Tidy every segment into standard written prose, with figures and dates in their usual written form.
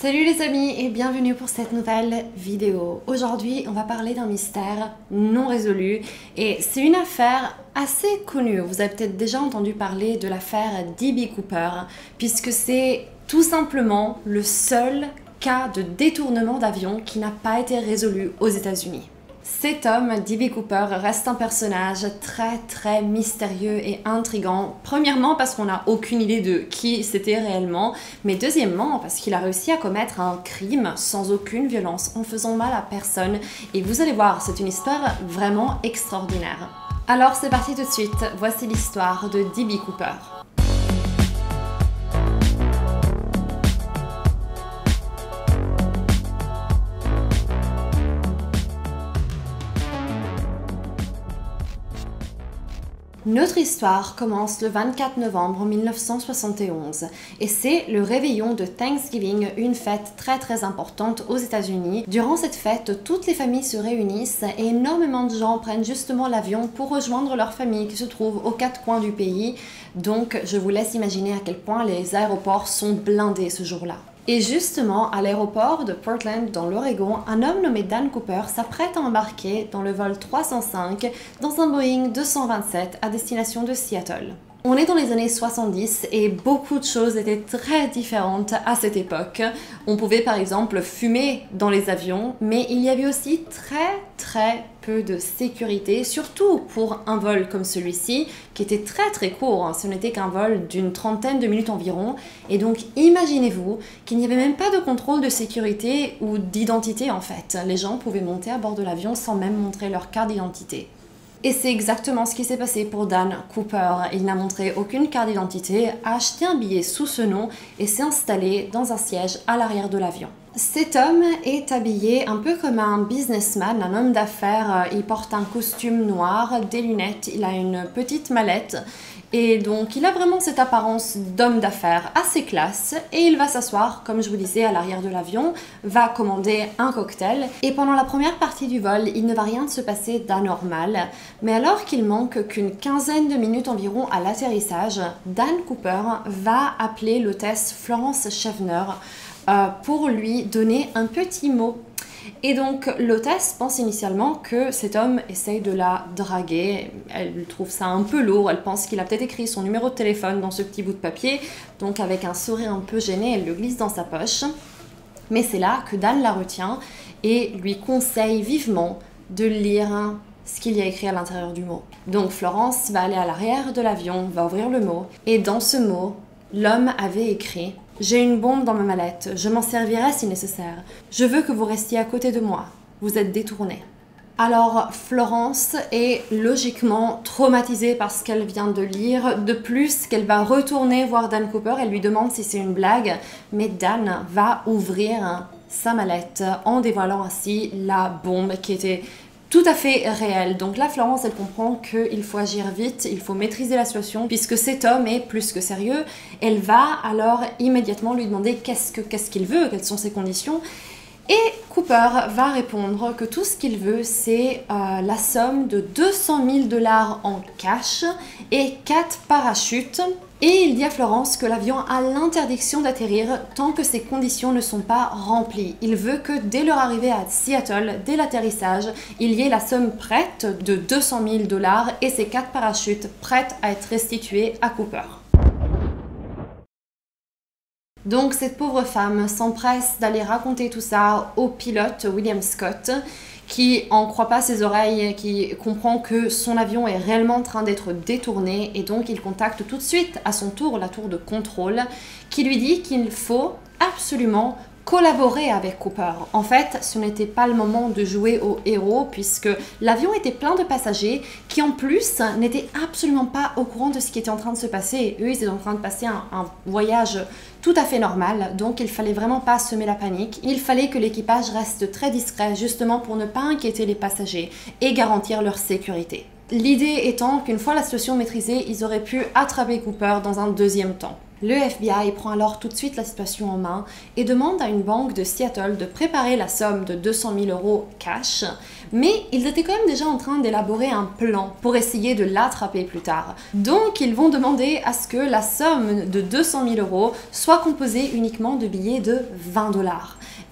Salut les amis et bienvenue pour cette nouvelle vidéo. Aujourd'hui, on va parler d'un mystère non résolu et c'est une affaire assez connue. Vous avez peut-être déjà entendu parler de l'affaire D.B. Cooper puisque c'est tout simplement le seul cas de détournement d'avion qui n'a pas été résolu aux États-Unis. Cet homme, D.B. Cooper, reste un personnage très mystérieux et intrigant. Premièrement parce qu'on n'a aucune idée de qui c'était réellement, mais deuxièmement parce qu'il a réussi à commettre un crime sans aucune violence, en faisant mal à personne. Et vous allez voir, c'est une histoire vraiment extraordinaire. Alors c'est parti tout de suite, voici l'histoire de D.B. Cooper. Notre histoire commence le 24 novembre 1971 et c'est le réveillon de Thanksgiving, une fête très importante aux États-Unis. Durant cette fête, toutes les familles se réunissent et énormément de gens prennent justement l'avion pour rejoindre leur famille qui se trouve aux quatre coins du pays. Donc je vous laisse imaginer à quel point les aéroports sont blindés ce jour-là. Et justement, à l'aéroport de Portland, dans l'Oregon, un homme nommé Dan Cooper s'apprête à embarquer dans le vol 305 dans un Boeing 227 à destination de Seattle. On est dans les années 70 et beaucoup de choses étaient très différentes à cette époque. On pouvait par exemple fumer dans les avions, mais il y avait aussi très peu de sécurité, surtout pour un vol comme celui-ci, qui était très court, ce n'était qu'un vol d'une trentaine de minutes environ. Et donc imaginez-vous qu'il n'y avait même pas de contrôle de sécurité ou d'identité en fait. Les gens pouvaient monter à bord de l'avion sans même montrer leur carte d'identité. Et c'est exactement ce qui s'est passé pour Dan Cooper. Il n'a montré aucune carte d'identité, a acheté un billet sous ce nom et s'est installé dans un siège à l'arrière de l'avion. Cet homme est habillé un peu comme un businessman, un homme d'affaires. Il porte un costume noir, des lunettes, il a une petite mallette. Et donc il a vraiment cette apparence d'homme d'affaires assez classe et il va s'asseoir, comme je vous disais, à l'arrière de l'avion, va commander un cocktail et pendant la première partie du vol, il ne va rien se passer d'anormal. Mais alors qu'il manque qu'une quinzaine de minutes environ à l'atterrissage, Dan Cooper va appeler l'hôtesse Florence Schaffner pour lui donner un petit mot. Et donc l'hôtesse pense initialement que cet homme essaye de la draguer, elle trouve ça un peu lourd, elle pense qu'il a peut-être écrit son numéro de téléphone dans ce petit bout de papier, donc avec un sourire un peu gêné, elle le glisse dans sa poche. Mais c'est là que Dan la retient et lui conseille vivement de lire ce qu'il y a écrit à l'intérieur du mot. Donc Florence va aller à l'arrière de l'avion, va ouvrir le mot, et dans ce mot, l'homme avait écrit « J'ai une bombe dans ma mallette, je m'en servirai si nécessaire. Je veux que vous restiez à côté de moi. Vous êtes détourné. » Alors Florence est logiquement traumatisée par ce qu'elle vient de lire. De plus, qu'elle va retourner voir Dan Cooper, elle lui demande si c'est une blague, mais Dan va ouvrir sa mallette en dévoilant ainsi la bombe qui était tout à fait réel. Donc là, Florence, elle comprend qu'il faut agir vite, il faut maîtriser la situation, puisque cet homme est plus que sérieux. Elle va alors immédiatement lui demander qu'est-ce qu'il veut, quelles sont ses conditions. Et Cooper va répondre que tout ce qu'il veut, c'est la somme de 200 000 $ en cash et 4 parachutes. Et il dit à Florence que l'avion a l'interdiction d'atterrir tant que ces conditions ne sont pas remplies. Il veut que dès leur arrivée à Seattle, dès l'atterrissage, il y ait la somme prête de 200 000 $ et ces 4 parachutes prêtes à être restitués à Cooper. Donc cette pauvre femme s'empresse d'aller raconter tout ça au pilote William Scott, qui en croit pas ses oreilles, qui comprend que son avion est réellement en train d'être détourné et donc il contacte tout de suite à son tour la tour de contrôle qui lui dit qu'il faut absolument collaborer avec Cooper. En fait, ce n'était pas le moment de jouer au héros puisque l'avion était plein de passagers qui en plus n'étaient absolument pas au courant de ce qui était en train de se passer. Eux, ils étaient en train de passer un voyage tout à fait normal, donc il fallait vraiment pas semer la panique. Il fallait que l'équipage reste très discret justement pour ne pas inquiéter les passagers et garantir leur sécurité. L'idée étant qu'une fois la situation maîtrisée, ils auraient pu attraper Cooper dans un deuxième temps. Le FBI prend alors tout de suite la situation en main et demande à une banque de Seattle de préparer la somme de 200 000 € cash, mais ils étaient quand même déjà en train d'élaborer un plan pour essayer de l'attraper plus tard. Donc ils vont demander à ce que la somme de 200 000 € soit composée uniquement de billets de 20 $.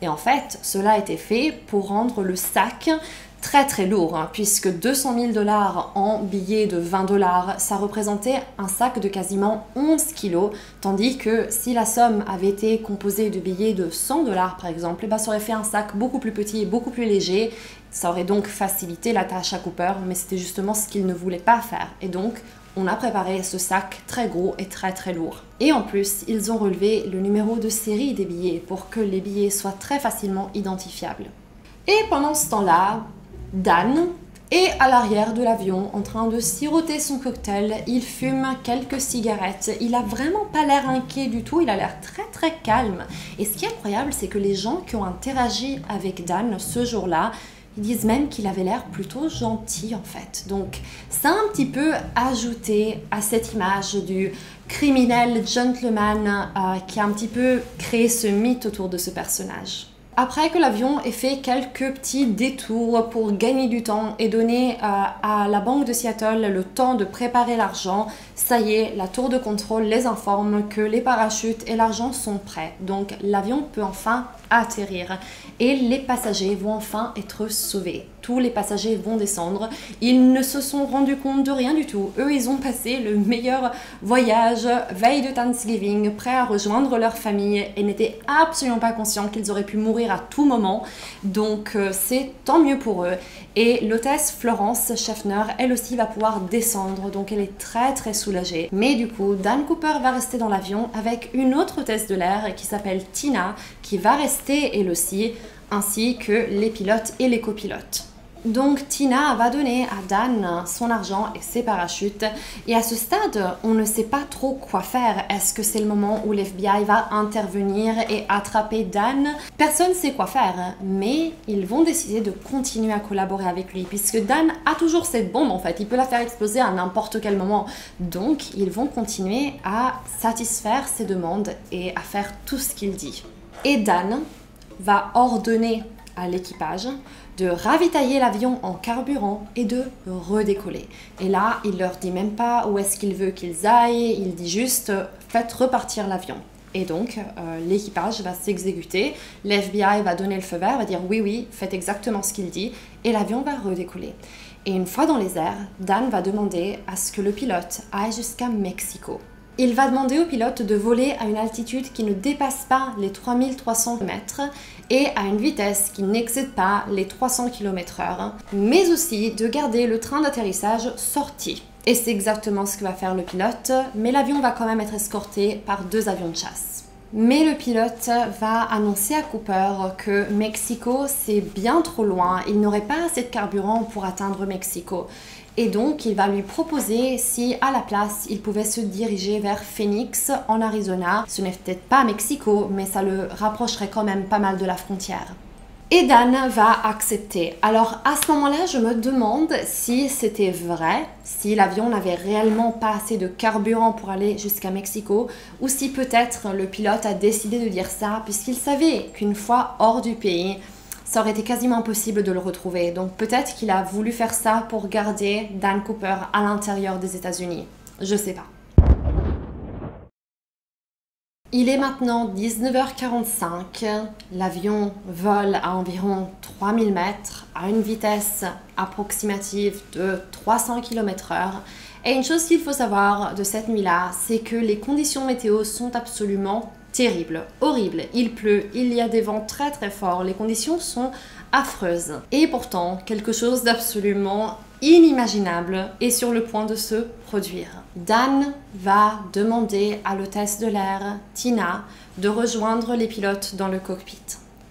Et en fait, cela a été fait pour rendre le sac très lourd, puisque 200 000 $ en billets de 20 $, ça représentait un sac de quasiment 11 kilos, tandis que si la somme avait été composée de billets de 100 $ par exemple, eh ben, ça aurait fait un sac beaucoup plus petit et beaucoup plus léger. Ça aurait donc facilité la tâche à Cooper, mais c'était justement ce qu'il ne voulait pas faire. Et donc, on a préparé ce sac très gros et très lourd. Et en plus, ils ont relevé le numéro de série des billets pour que les billets soient très facilement identifiables. Et pendant ce temps-là, Dan est à l'arrière de l'avion en train de siroter son cocktail. Il fume quelques cigarettes. Il a vraiment pas l'air inquiet du tout. Il a l'air très calme. Et ce qui est incroyable, c'est que les gens qui ont interagi avec Dan ce jour-là, ils disent même qu'il avait l'air plutôt gentil en fait. Donc ça a un petit peu ajouté à cette image du criminel gentleman qui a un petit peu créé ce mythe autour de ce personnage. Après que l'avion ait fait quelques petits détours pour gagner du temps et donner à la banque de Seattle le temps de préparer l'argent, ça y est, la tour de contrôle les informe que les parachutes et l'argent sont prêts. Donc l'avion peut enfin atterrir et les passagers vont enfin être sauvés. Tous les passagers vont descendre. Ils ne se sont rendus compte de rien du tout. Eux, ils ont passé le meilleur voyage, veille de Thanksgiving, prêts à rejoindre leur famille et n'étaient absolument pas conscients qu'ils auraient pu mourir à tout moment. Donc c'est tant mieux pour eux. Et l'hôtesse Florence Schaffner, elle aussi va pouvoir descendre. Donc elle est très soulagée. Mais du coup, Dan Cooper va rester dans l'avion avec une autre hôtesse de l'air qui s'appelle Tina, qui va rester elle aussi, ainsi que les pilotes et les copilotes. Donc Tina va donner à Dan son argent et ses parachutes et à ce stade on ne sait pas trop quoi faire. Est-ce que c'est le moment où l'FBI va intervenir et attraper Dan? Personne ne sait quoi faire, mais ils vont décider de continuer à collaborer avec lui puisque Dan a toujours cette bombe en fait, il peut la faire exploser à n'importe quel moment. Donc ils vont continuer à satisfaire ses demandes et à faire tout ce qu'il dit. Et Dan va ordonner à l'équipage de ravitailler l'avion en carburant et de redécoller. Et là, il leur dit même pas où est-ce qu'il veut qu'ils aillent, il dit juste « faites repartir l'avion ». Et donc, l'équipage va s'exécuter, l'FBI va donner le feu vert, va dire « oui, faites exactement ce qu'il dit » et l'avion va redécoller. Et une fois dans les airs, Dan va demander à ce que le pilote aille jusqu'à Mexico. Il va demander au pilote de voler à une altitude qui ne dépasse pas les 3300 mètres et à une vitesse qui n'excède pas les 300 km/h, mais aussi de garder le train d'atterrissage sorti. Et c'est exactement ce que va faire le pilote, mais l'avion va quand même être escorté par 2 avions de chasse. Mais le pilote va annoncer à Cooper que Mexico c'est bien trop loin, il n'aurait pas assez de carburant pour atteindre Mexico. Et donc, il va lui proposer si, à la place, il pouvait se diriger vers Phoenix, en Arizona. Ce n'est peut-être pas Mexico, mais ça le rapprocherait quand même pas mal de la frontière. Et Dan va accepter. Alors, à ce moment-là, je me demande si c'était vrai, si l'avion n'avait réellement pas assez de carburant pour aller jusqu'à Mexico, ou si peut-être le pilote a décidé de dire ça, puisqu'il savait qu'une fois hors du pays, ça aurait été quasiment impossible de le retrouver. Donc peut-être qu'il a voulu faire ça pour garder Dan Cooper à l'intérieur des États-Unis. Je sais pas. Il est maintenant 19h45. L'avion vole à environ 3000 mètres à une vitesse approximative de 300 km/h. Et une chose qu'il faut savoir de cette nuit-là, c'est que les conditions météo sont absolument terrible, horrible, il pleut, il y a des vents très forts, les conditions sont affreuses. Et pourtant, quelque chose d'absolument inimaginable est sur le point de se produire. Dan va demander à l'hôtesse de l'air, Tina, de rejoindre les pilotes dans le cockpit.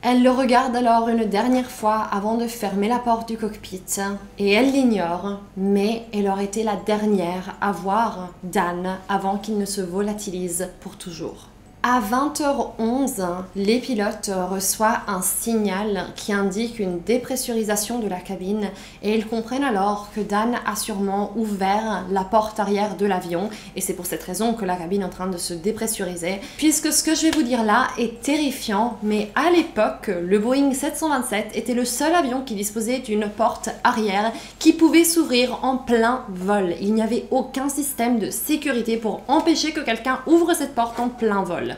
Elle le regarde alors une dernière fois avant de fermer la porte du cockpit et elle l'ignore, mais elle aurait été la dernière à voir Dan avant qu'il ne se volatilise pour toujours. À 20h11, les pilotes reçoivent un signal qui indique une dépressurisation de la cabine et ils comprennent alors que Dan a sûrement ouvert la porte arrière de l'avion et c'est pour cette raison que la cabine est en train de se dépressuriser. Puisque ce que je vais vous dire là est terrifiant, mais à l'époque, le Boeing 727 était le seul avion qui disposait d'une porte arrière qui pouvait s'ouvrir en plein vol. Il n'y avait aucun système de sécurité pour empêcher que quelqu'un ouvre cette porte en plein vol.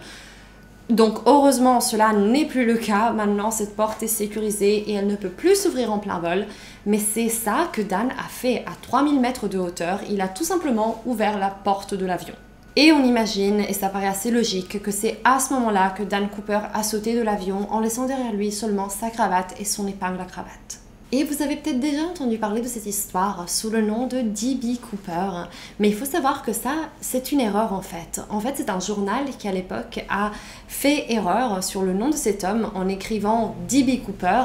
Donc heureusement cela n'est plus le cas, maintenant cette porte est sécurisée et elle ne peut plus s'ouvrir en plein vol, mais c'est ça que Dan a fait à 3000 mètres de hauteur, il a tout simplement ouvert la porte de l'avion. Et on imagine, et ça paraît assez logique, que c'est à ce moment-là que Dan Cooper a sauté de l'avion en laissant derrière lui seulement sa cravate et son épingle à cravate. Et vous avez peut-être déjà entendu parler de cette histoire sous le nom de D.B. Cooper, mais il faut savoir que ça, c'est une erreur en fait. En fait, c'est un journal qui à l'époque a fait erreur sur le nom de cet homme en écrivant D.B. Cooper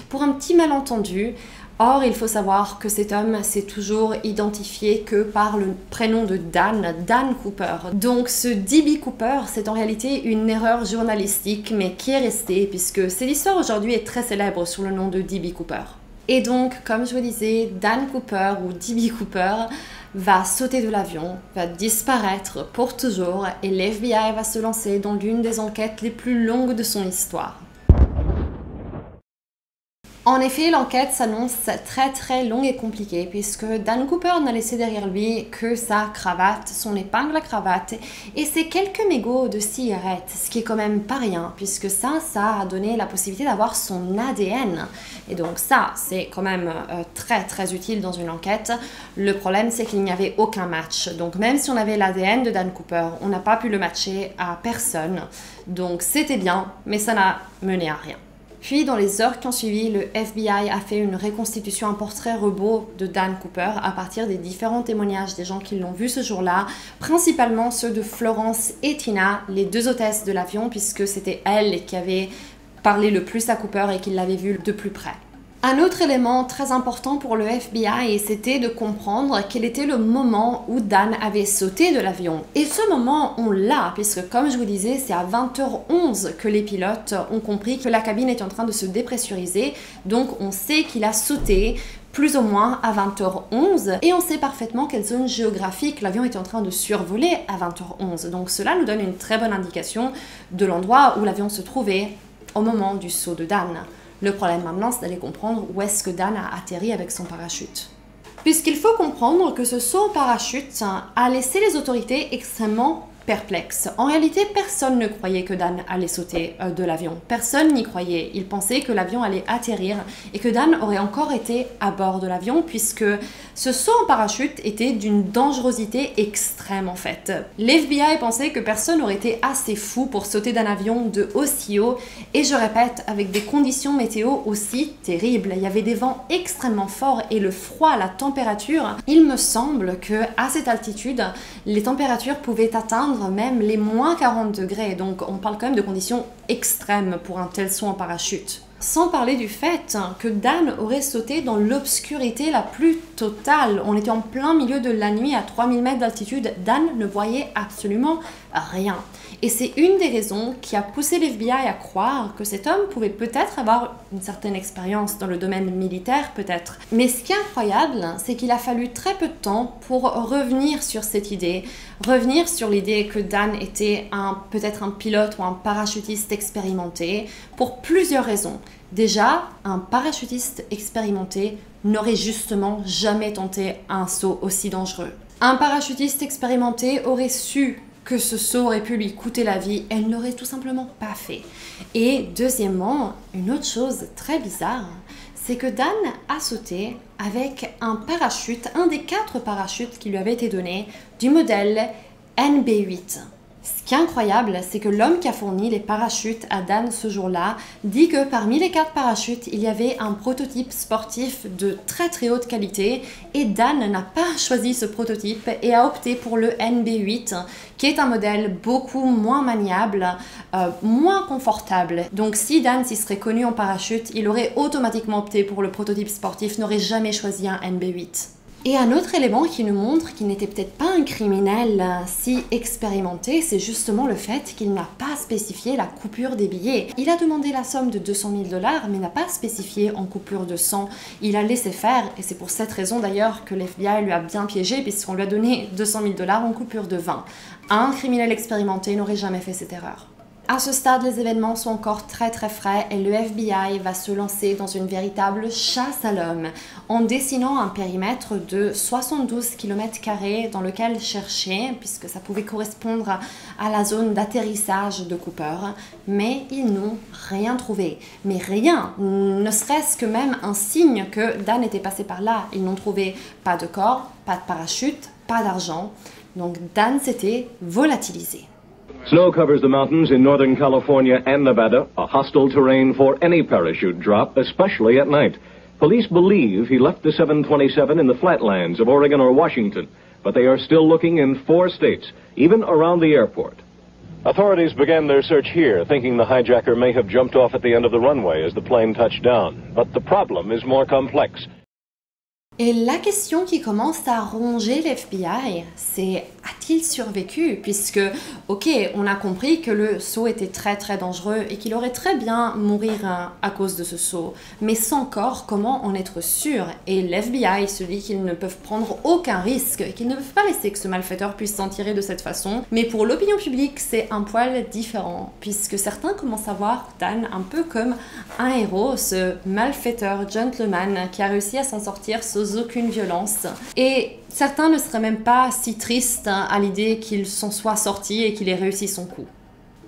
pour un petit malentendu. Or, il faut savoir que cet homme s'est toujours identifié que par le prénom de Dan Cooper. Donc ce D.B. Cooper, c'est en réalité une erreur journalistique, mais qui est restée, puisque cette histoire aujourd'hui est très célèbre sous le nom de D.B. Cooper. Et donc, comme je vous disais, Dan Cooper ou D.B. Cooper va sauter de l'avion, va disparaître pour toujours et l'FBI va se lancer dans l'une des enquêtes les plus longues de son histoire. En effet, l'enquête s'annonce très longue et compliquée puisque Dan Cooper n'a laissé derrière lui que sa cravate, son épingle à cravate et ses quelques mégots de cigarettes, ce qui est quand même pas rien puisque ça a donné la possibilité d'avoir son ADN. Et donc ça, c'est quand même très utile dans une enquête. Le problème, c'est qu'il n'y avait aucun match. Donc même si on avait l'ADN de Dan Cooper, on n'a pas pu le matcher à personne. Donc c'était bien, mais ça n'a mené à rien. Puis, dans les heures qui ont suivi, le FBI a fait une reconstitution, un portrait robot de Dan Cooper à partir des différents témoignages des gens qui l'ont vu ce jour-là, principalement ceux de Florence et Tina, les deux hôtesses de l'avion, puisque c'était elles qui avaient parlé le plus à Cooper et qui l'avaient vu de plus près. Un autre élément très important pour le FBI, c'était de comprendre quel était le moment où Dan avait sauté de l'avion. Et ce moment, on l'a, puisque comme je vous disais, c'est à 20h11 que les pilotes ont compris que la cabine était en train de se dépressuriser. Donc on sait qu'il a sauté plus ou moins à 20h11 et on sait parfaitement quelle zone géographique l'avion était en train de survoler à 20h11. Donc cela nous donne une très bonne indication de l'endroit où l'avion se trouvait au moment du saut de Dan. Le problème maintenant, c'est d'aller comprendre où est-ce que Dan a atterri avec son parachute. Puisqu'il faut comprendre que ce saut en parachute a laissé les autorités extrêmement perplexes. En réalité, personne ne croyait que Dan allait sauter de l'avion. Personne n'y croyait. Ils pensaient que l'avion allait atterrir et que Dan aurait encore été à bord de l'avion puisque ce saut en parachute était d'une dangerosité extrême en fait. L'FBI pensait que personne n'aurait été assez fou pour sauter d'un avion de aussi haut et je répète, avec des conditions météo aussi terribles. Il y avait des vents extrêmement forts et le froid, la température. Il me semble que à cette altitude, les températures pouvaient atteindre même les moins 40 degrés. Donc on parle quand même de conditions extrêmes pour un tel saut en parachute. Sans parler du fait que Dan aurait sauté dans l'obscurité la plus totale. On était en plein milieu de la nuit à 3000 mètres d'altitude. Dan ne voyait absolument rien. Et c'est une des raisons qui a poussé l'FBI à croire que cet homme pouvait peut-être avoir une certaine expérience dans le domaine militaire, peut-être. Mais ce qui est incroyable, c'est qu'il a fallu très peu de temps pour revenir sur cette idée, revenir sur l'idée que Dan était peut-être un pilote ou un parachutiste expérimenté, pour plusieurs raisons. Déjà, un parachutiste expérimenté n'aurait justement jamais tenté un saut aussi dangereux. Un parachutiste expérimenté aurait su que ce saut aurait pu lui coûter la vie, elle n'aurait tout simplement pas fait. Et deuxièmement, une autre chose très bizarre, c'est que Dan a sauté avec un parachute, un des 4 parachutes qui lui avaient été donnés, du modèle NB8. Ce qui est incroyable, c'est que l'homme qui a fourni les parachutes à Dan ce jour-là dit que parmi les 4 parachutes, il y avait un prototype sportif de très haute qualité et Dan n'a pas choisi ce prototype et a opté pour le NB8 qui est un modèle beaucoup moins maniable, moins confortable. Donc si Dan s'y serait connu en parachute, il aurait automatiquement opté pour le prototype sportif, n'aurait jamais choisi un NB8. Et un autre élément qui nous montre qu'il n'était peut-être pas un criminel si expérimenté, c'est justement le fait qu'il n'a pas spécifié la coupure des billets. Il a demandé la somme de 200 000 $, mais n'a pas spécifié en coupure de 100. Il a laissé faire, et c'est pour cette raison d'ailleurs que l'FBI lui a bien piégé, puisqu'on lui a donné 200 000 $ en coupure de 20. Un criminel expérimenté n'aurait jamais fait cette erreur. À ce stade, les événements sont encore très frais et le FBI va se lancer dans une véritable chasse à l'homme en dessinant un périmètre de 72 km² dans lequel chercher, puisque ça pouvait correspondre à la zone d'atterrissage de Cooper, mais ils n'ont rien trouvé. Mais rien, ne serait-ce que même un signe que Dan était passé par là. Ils n'ont trouvé pas de corps, pas de parachute, pas d'argent. Donc Dan s'était volatilisé. Snow covers the mountains in Northern California and Nevada, a hostile terrain for any parachute drop, especially at night. Police believe he left the 727 in the flatlands of Oregon or Washington, but they are still looking in 4 states, even around the airport. Authorities began their search here, thinking the hijacker may have jumped off at the end of the runway as the plane touched down. But the problem is more complex. Et la question qui commence à ronger l'FBI, c'est a-t-il survécu? Puisque, ok, on a compris que le saut était très dangereux et qu'il aurait très bien mourir à cause de ce saut. Mais sans corps, comment en être sûr? Et l'FBI se dit qu'ils ne peuvent prendre aucun risque, qu'ils ne peuvent pas laisser que ce malfaiteur puisse s'en tirer de cette façon. Mais pour l'opinion publique, c'est un poil différent, puisque certains commencent à voir Dan un peu comme un héros, ce malfaiteur gentleman qui a réussi à s'en sortir sans aucune violence. Et certains ne seraient même pas si tristes à l'idée qu'il s'en soit sorti et qu'il ait réussi son coup.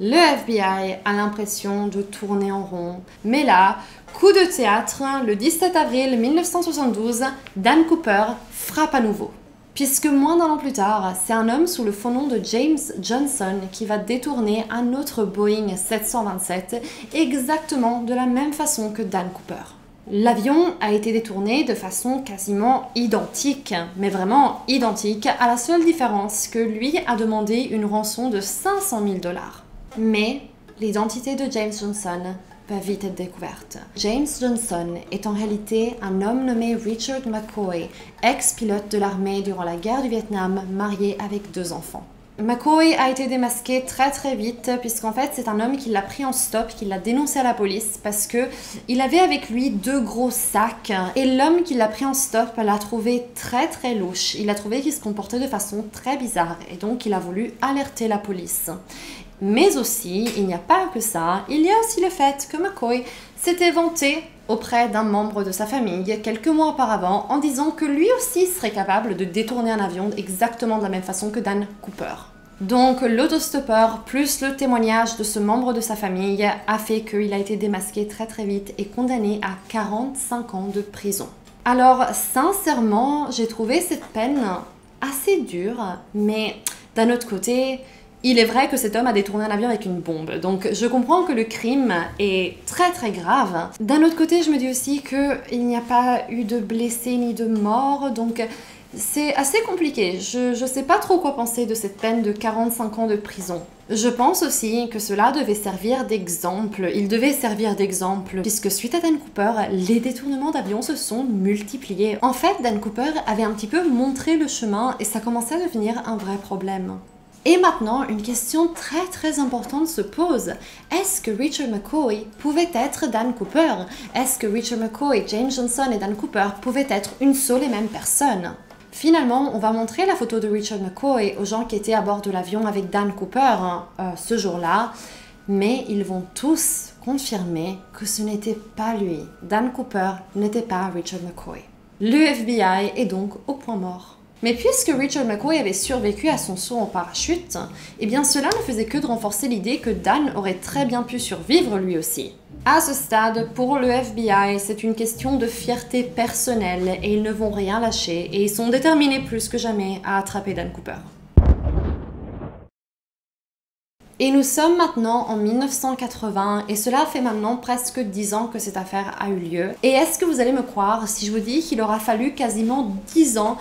Le FBI a l'impression de tourner en rond. Mais là, coup de théâtre, le 17 avril 1972, Dan Cooper frappe à nouveau. Puisque moins d'un an plus tard, c'est un homme sous le faux nom de James Johnson qui va détourner un autre Boeing 727 exactement de la même façon que Dan Cooper. L'avion a été détourné de façon quasiment identique, mais vraiment identique, à la seule différence que lui a demandé une rançon de 500 000 $. Mais l'identité de James Johnson va vite être découverte. James Johnson est en réalité un homme nommé Richard McCoy, ex-pilote de l'armée durant la guerre du Vietnam, marié avec 2 enfants. McCoy a été démasqué très vite puisqu'en fait c'est un homme qui l'a pris en stop, qui l'a dénoncé à la police parce que il avait avec lui 2 gros sacs et l'homme qui l'a pris en stop l'a trouvé très louche. Il a trouvé qu'il se comportait de façon très bizarre et donc il a voulu alerter la police. Mais aussi, il n'y a pas que ça, il y a aussi le fait que McCoy s'était vanté auprès d'un membre de sa famille quelques mois auparavant en disant que lui aussi serait capable de détourner un avion exactement de la même façon que Dan Cooper. Donc l'autostoppeur plus le témoignage de ce membre de sa famille a fait qu'il a été démasqué très vite et condamné à 45 ans de prison. Alors sincèrement, j'ai trouvé cette peine assez dure, mais d'un autre côté, il est vrai que cet homme a détourné un avion avec une bombe, donc je comprends que le crime est très grave. D'un autre côté, je me dis aussi qu'il n'y a pas eu de blessés ni de morts, donc c'est assez compliqué. Je sais pas trop quoi penser de cette peine de 45 ans de prison. Je pense aussi que cela devait servir d'exemple. Il devait servir d'exemple, puisque suite à Dan Cooper, les détournements d'avions se sont multipliés. En fait, Dan Cooper avait un petit peu montré le chemin et ça commençait à devenir un vrai problème. Et maintenant, une question très importante se pose. Est-ce que Richard McCoy pouvait être Dan Cooper? Est-ce que Richard McCoy, James Johnson et Dan Cooper pouvaient être une seule et même personne? Finalement, on va montrer la photo de Richard McCoy aux gens qui étaient à bord de l'avion avec Dan Cooper ce jour-là, mais ils vont tous confirmer que ce n'était pas lui. Dan Cooper n'était pas Richard McCoy. Le FBI est donc au point mort. Mais puisque Richard McCoy avait survécu à son saut en parachute, eh bien cela ne faisait que de renforcer l'idée que Dan aurait très bien pu survivre lui aussi. À ce stade, pour le FBI, c'est une question de fierté personnelle et ils ne vont rien lâcher et ils sont déterminés plus que jamais à attraper Dan Cooper. Et nous sommes maintenant en 1980 et cela fait maintenant presque 10 ans que cette affaire a eu lieu. Et est-ce que vous allez me croire si je vous dis qu'il aura fallu quasiment 10 ans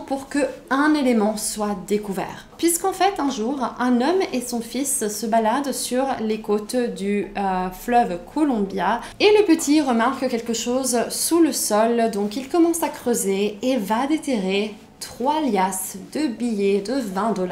pour que un élément soit découvert? Puisqu'en fait un jour, un homme et son fils se baladent sur les côtes du fleuve Columbia et le petit remarque quelque chose sous le sol, donc il commence à creuser et va déterrer 3 liasses de billets de 20 $.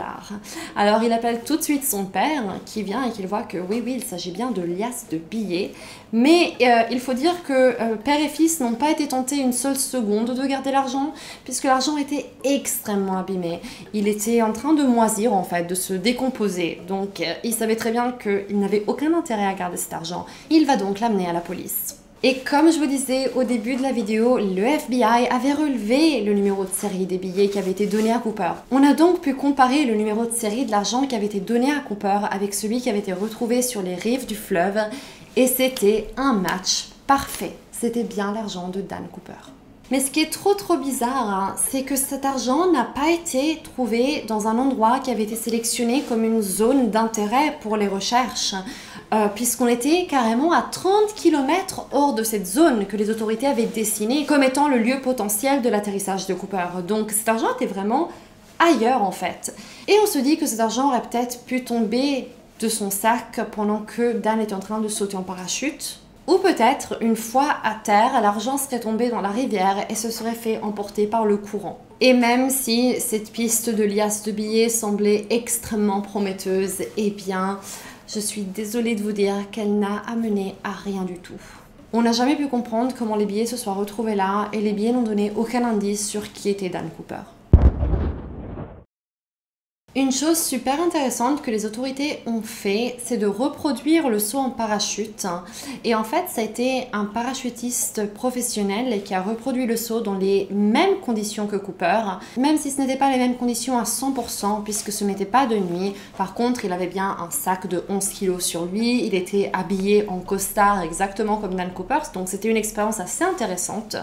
Alors il appelle tout de suite son père qui vient et qui voit que oui, il s'agit bien de liasses de billets. Mais il faut dire que père et fils n'ont pas été tentés une seule seconde de garder l'argent puisque l'argent était extrêmement abîmé. Il était en train de moisir en fait, de se décomposer. Donc il savait très bien qu'il n'avait aucun intérêt à garder cet argent. Il va donc l'amener à la police. Et comme je vous disais au début de la vidéo, le FBI avait relevé le numéro de série des billets qui avaient été donnés à Cooper. On a donc pu comparer le numéro de série de l'argent qui avait été donné à Cooper avec celui qui avait été retrouvé sur les rives du fleuve et c'était un match parfait. C'était bien l'argent de Dan Cooper. Mais ce qui est trop bizarre, c'est que cet argent n'a pas été trouvé dans un endroit qui avait été sélectionné comme une zone d'intérêt pour les recherches. Puisqu'on était carrément à 30 km hors de cette zone que les autorités avaient dessinée comme étant le lieu potentiel de l'atterrissage de Cooper. Donc cet argent était vraiment ailleurs en fait. Et on se dit que cet argent aurait peut-être pu tomber de son sac pendant que Dan était en train de sauter en parachute. Ou peut-être, une fois à terre, l'argent serait tombé dans la rivière et se serait fait emporter par le courant. Et même si cette piste de liasse de billets semblait extrêmement prometteuse, eh bien, je suis désolée de vous dire qu'elle n'a amené à rien du tout. On n'a jamais pu comprendre comment les billets se soient retrouvés là et les billets n'ont donné aucun indice sur qui était Dan Cooper. Une chose super intéressante que les autorités ont fait, c'est de reproduire le saut en parachute. Et en fait, ça a été un parachutiste professionnel qui a reproduit le saut dans les mêmes conditions que Cooper, même si ce n'était pas les mêmes conditions à 100%, puisque ce n'était pas de nuit. Par contre, il avait bien un sac de 11 kg sur lui, il était habillé en costard exactement comme Dan Cooper, donc c'était une expérience assez intéressante.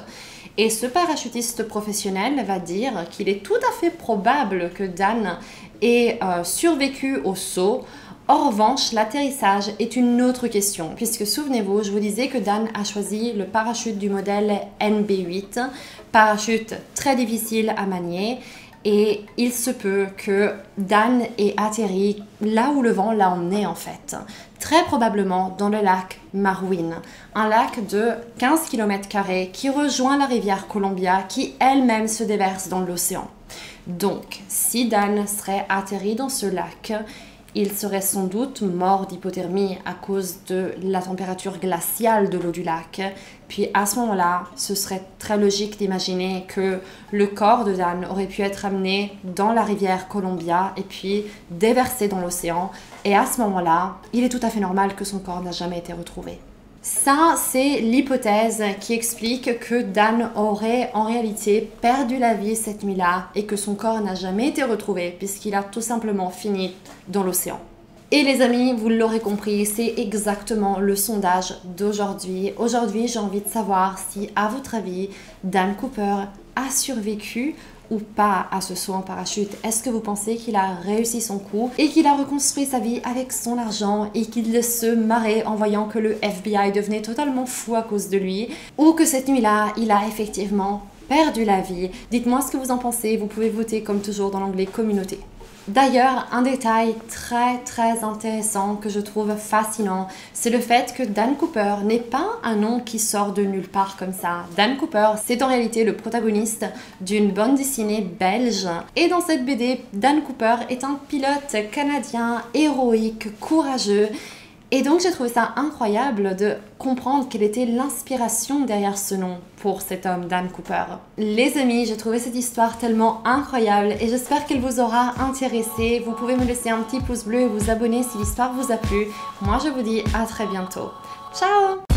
Et ce parachutiste professionnel va dire qu'il est tout à fait probable que Dan ait survécu au saut. En revanche, l'atterrissage est une autre question, puisque souvenez-vous, je vous disais que Dan a choisi le parachute du modèle NB8, parachute très difficile à manier, et il se peut que Dan ait atterri là où le vent l'a emmené en fait, très probablement dans le lac Marouine, un lac de 15 km² qui rejoint la rivière Columbia qui elle-même se déverse dans l'océan. Donc, si Dan serait atterri dans ce lac, il serait sans doute mort d'hypothermie à cause de la température glaciale de l'eau du lac. Puis à ce moment-là, ce serait très logique d'imaginer que le corps de Dan aurait pu être amené dans la rivière Columbia et puis déversé dans l'océan. Et à ce moment-là, il est tout à fait normal que son corps n'a jamais été retrouvé. Ça, c'est l'hypothèse qui explique que Dan aurait en réalité perdu la vie cette nuit-là et que son corps n'a jamais été retrouvé puisqu'il a tout simplement fini dans l'océan. Et les amis, vous l'aurez compris, c'est exactement le sondage d'aujourd'hui. Aujourd'hui, j'ai envie de savoir si, à votre avis, Dan Cooper a survécu ou pas à ce saut en parachute. Est-ce que vous pensez qu'il a réussi son coup et qu'il a reconstruit sa vie avec son argent et qu'il se marrait en voyant que le FBI devenait totalement fou à cause de lui, ou que cette nuit-là, il a effectivement perdu la vie? Dites-moi ce que vous en pensez, vous pouvez voter comme toujours dans l'onglet communauté. D'ailleurs, un détail très intéressant que je trouve fascinant, c'est le fait que Dan Cooper n'est pas un nom qui sort de nulle part comme ça. Dan Cooper, c'est en réalité le protagoniste d'une bande dessinée belge. Et dans cette BD, Dan Cooper est un pilote canadien héroïque, courageux. Et donc j'ai trouvé ça incroyable de comprendre quelle était l'inspiration derrière ce nom pour cet homme, Dan Cooper. Les amis, j'ai trouvé cette histoire tellement incroyable et j'espère qu'elle vous aura intéressé. Vous pouvez me laisser un petit pouce bleu et vous abonner si l'histoire vous a plu. Moi je vous dis à très bientôt. Ciao!